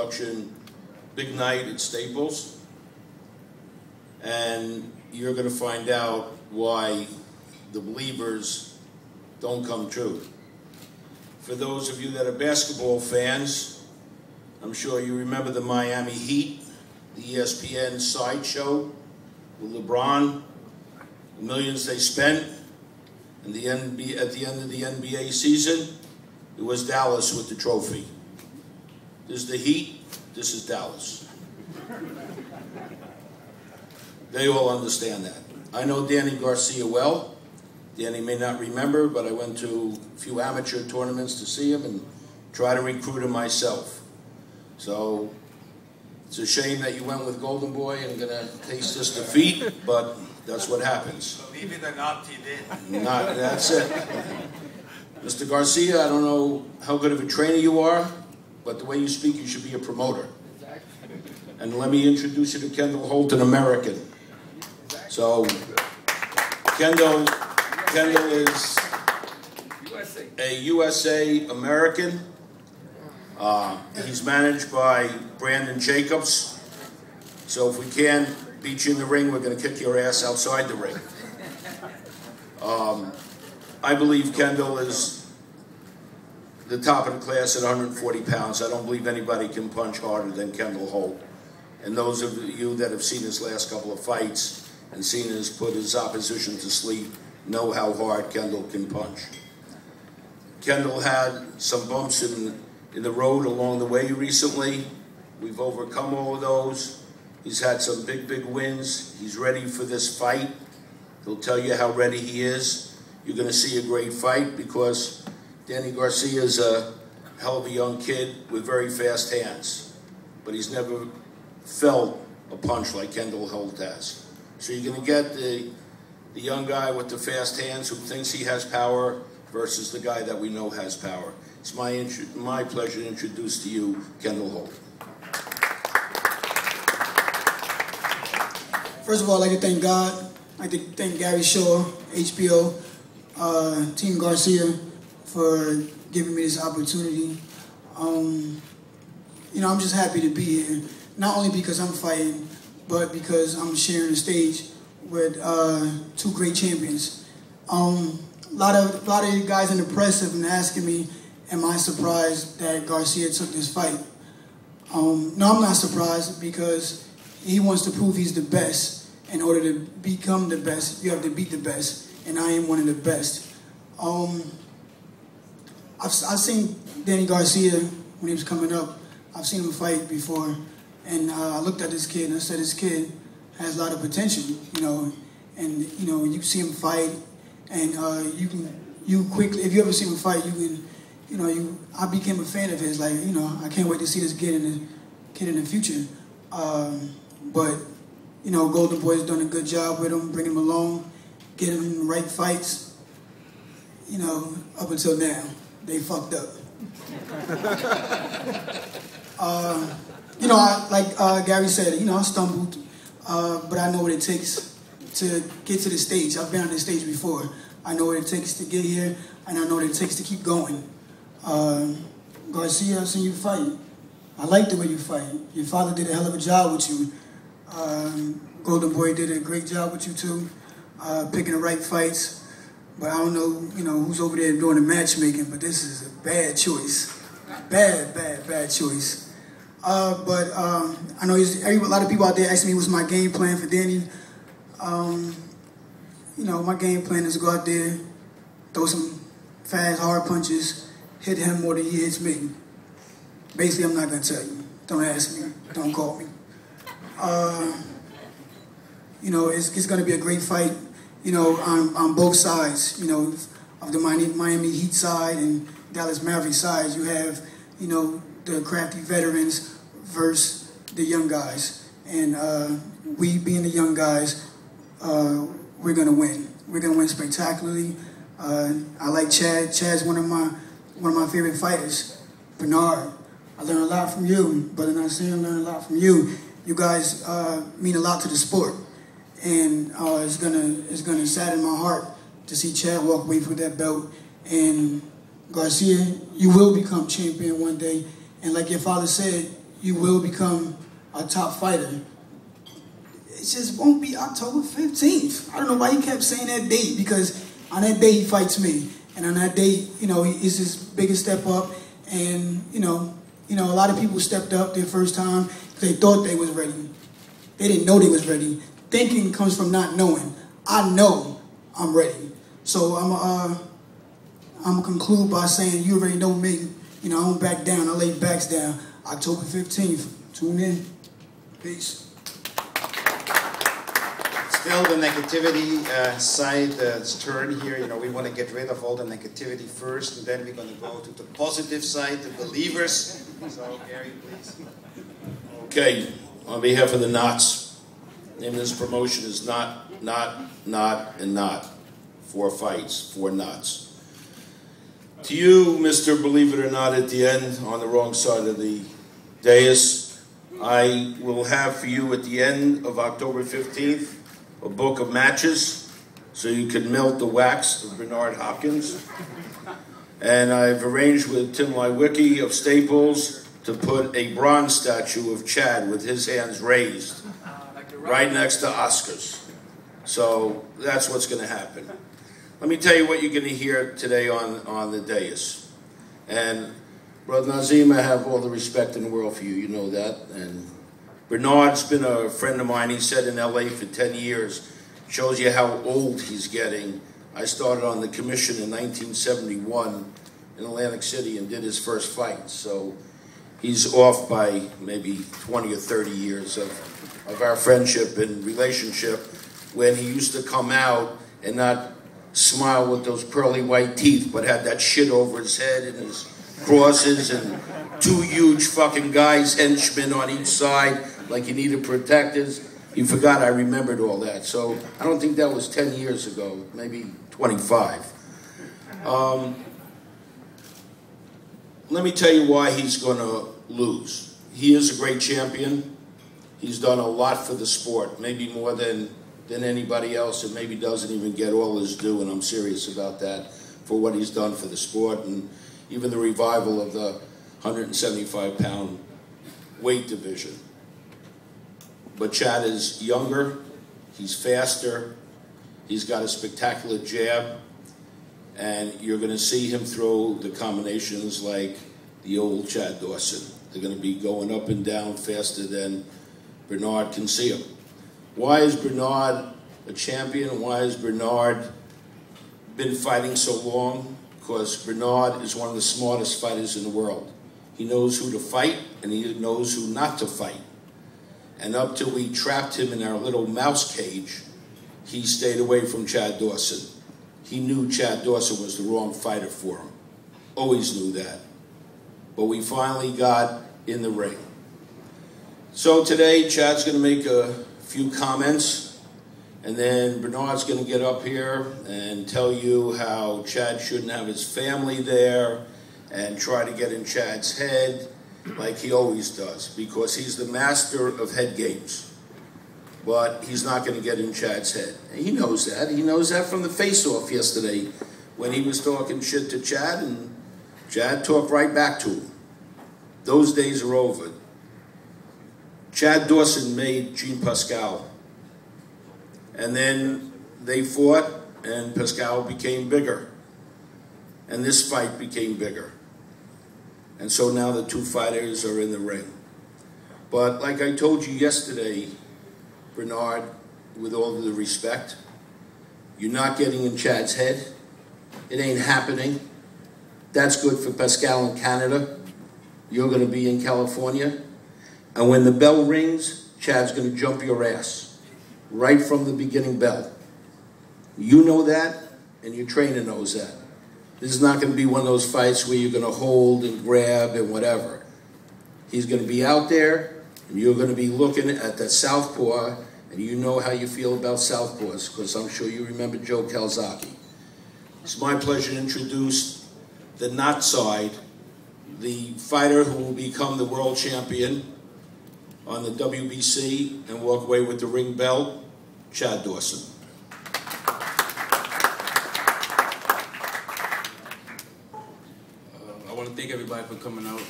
production, big night at Staples, and you're going to find out why the believers don't come true. For those of you that are basketball fans, I'm sure you remember the Miami Heat, the ESPN sideshow with LeBron, the millions they spent, and at the end of the NBA season, it was Dallas with the trophy. This is the Heat, this is Dallas. They all understand that. I know Danny Garcia well. Danny may not remember, but I went to a few amateur tournaments to see him and try to recruit him myself. So it's a shame that you went with Golden Boy and gonna taste this defeat, but that's what happens. Believe it or not, he did. That's it. Mr. Garcia, I don't know how good of a trainer you are, but the way you speak, you should be a promoter. And let me introduce you to Kendall Holt, an American. So, Kendall is a USA American. He's managed by Brandon Jacobs. So if we can beat you in the ring, we're going to kick your ass outside the ring. I believe Kendall is the top of the class at 140 pounds. I don't believe anybody can punch harder than Kendall Holt. And those of you that have seen his last couple of fights and seen his put his opposition to sleep know how hard Kendall can punch. Kendall had some bumps in the road along the way recently. We've overcome all of those. He's had some big wins. He's ready for this fight. He'll tell you how ready he is. You're going to see a great fight because Danny Garcia is a hell of a young kid with very fast hands. But he's never felt a punch like Kendall Holt has. So you're going to get the young guy with the fast hands who thinks he has power versus the guy that we know has power. It's my pleasure to introduce to you Kendall Holt. First of all, I'd like to thank God. I'd like to thank Gary Shaw, HBO, Team Garcia for giving me this opportunity. You know, I'm just happy to be here. Not only because I'm fighting, but because I'm sharing the stage with two great champions. A lot of you guys in the press have been asking me, am I surprised that Garcia took this fight? No, I'm not surprised because he wants to prove he's the best. In order to become the best, you have to beat the best, and I am one of the best. I've seen Danny Garcia when he was coming up. I've seen him fight before, and I looked at this kid and I said, this kid has a lot of potential, you know. And you know, you see him fight, and you quickly, if you ever see him fight, you can, you know, I became a fan of his. Like, you know, I can't wait to see this kid in the future. But you know, Golden Boy's done a good job with him, bringing him along, getting him in the right fights. You know, up until now, they fucked up. You know, like Gary said, you know, I stumbled, but I know what it takes to get to the stage. I've been on this stage before. I know what it takes to get here, and I know what it takes to keep going. Garcia, I've seen you fight. I like the way you fight. Your father did a hell of a job with you. Golden Boy did a great job with you too, picking the right fights. But I don't know, you know, who's over there doing the matchmaking, but this is a bad choice. Bad choice. But I know a lot of people out there asking me what's my game plan for Danny. You know, my game plan is to go out there, throw some fast, hard punches, hit him more than he hits me. Basically, I'm not going to tell you. Don't ask me. Don't call me. You know, it's going to be a great fight, you know, on both sides, you know, of the Miami Heat side and Dallas Maverick side. You have, you know, the crafty veterans versus the young guys. And we, being the young guys, we're going to win. We're going to win spectacularly. I like Chad. Chad's one of my favorite fighters. Bernard, I learned a lot from you. Brother Nasir, I learned a lot from you. You guys mean a lot to the sport, and it's gonna sadden my heart to see Chad walk away with that belt. And Garcia, you will become champion one day, and like your father said, you will become a top fighter. It just won't be October 15th. I don't know why he kept saying that date, because on that day he fights me. And on that day, you know, it's his biggest step up. And, you know, a lot of people stepped up their first time. They thought they was ready. They didn't know they was ready. Thinking comes from not knowing. I know I'm ready. So I'm gonna conclude by saying, you already know me. You know, I don't back down. I lay backs down. October 15th. Tune in. Peace. Still the negativity side turn here. You know, we want to get rid of all the negativity first, and then we're going to go to the positive side, the believers. So, Gary, please. Okay, on behalf of the Knots, the name of this promotion is Not, and Not. 4 fights, 4 knots. To you, Mr. Believe It or Not, at the end, on the wrong side of the dais, I will have for you at the end of October 15th a book of matches so you can melt the wax of Bernard Hopkins. And I've arranged with Tim Lywicki of Staples to put a bronze statue of Chad with his hands raised right next to Oscar's. So that's what's going to happen. Let me tell you what you're going to hear today on the dais. And Brother Nazim, I have all the respect in the world for you. You know that. And Bernard's been a friend of mine. He said in L.A. for 10 years. Shows you how old he's getting. I started on the commission in 1971 in Atlantic City and did his first fight. So he's off by maybe 20 or 30 years of our friendship and relationship, when he used to come out and not smile with those pearly white teeth, but had that shit over his head and his crosses and 2 huge fucking guys, henchmen on each side, like he needed protectors. You forgot I remembered all that. So I don't think that was 10 years ago, maybe 25. Let me tell you why he's going to lose. He is a great champion. He's done a lot for the sport, maybe more than anybody else, and maybe doesn't even get all his due, and I'm serious about that, for what he's done for the sport, and even the revival of the 175-pound weight division. But Chad is younger, he's faster, he's got a spectacular jab, and you're going to see him throw the combinations like the old Chad Dawson. They're going to be going up and down faster than Bernard can see him. Why is Bernard a champion? Why has Bernard been fighting so long? Because Bernard is one of the smartest fighters in the world. He knows who to fight, and he knows who not to fight. And up till we trapped him in our little mouse cage, he stayed away from Chad Dawson. He knew Chad Dawson was the wrong fighter for him. Always knew that. But we finally got in the ring. So today, Chad's going to make a few comments, and then Bernard's going to get up here and tell you how Chad shouldn't have his family there and try to get in Chad's head like he always does, because he's the master of head games. But he's not going to get in Chad's head. And he knows that. He knows that from the face-off yesterday when he was talking shit to Chad, and Chad talked right back to him. Those days are over. Chad Dawson made Jean Pascal. And then they fought, and Pascal became bigger. And this fight became bigger. And so now the 2 fighters are in the ring. But like I told you yesterday, Bernard, with all the respect, you're not getting in Chad's head. It ain't happening. That's good for Pascal in Canada. You're going to be in California. And when the bell rings, Chad's going to jump your ass. Right from the beginning bell. You know that, and your trainer knows that. This is not going to be one of those fights where you're going to hold and grab and whatever. He's going to be out there, and you're going to be looking at that southpaw, and you know how you feel about southpaws, because I'm sure you remember Joe Calzaghe. It's my pleasure to introduce the not side, the fighter who will become the world champion on the WBC and walk away with the ring belt, Chad Dawson. I want to thank everybody for coming out.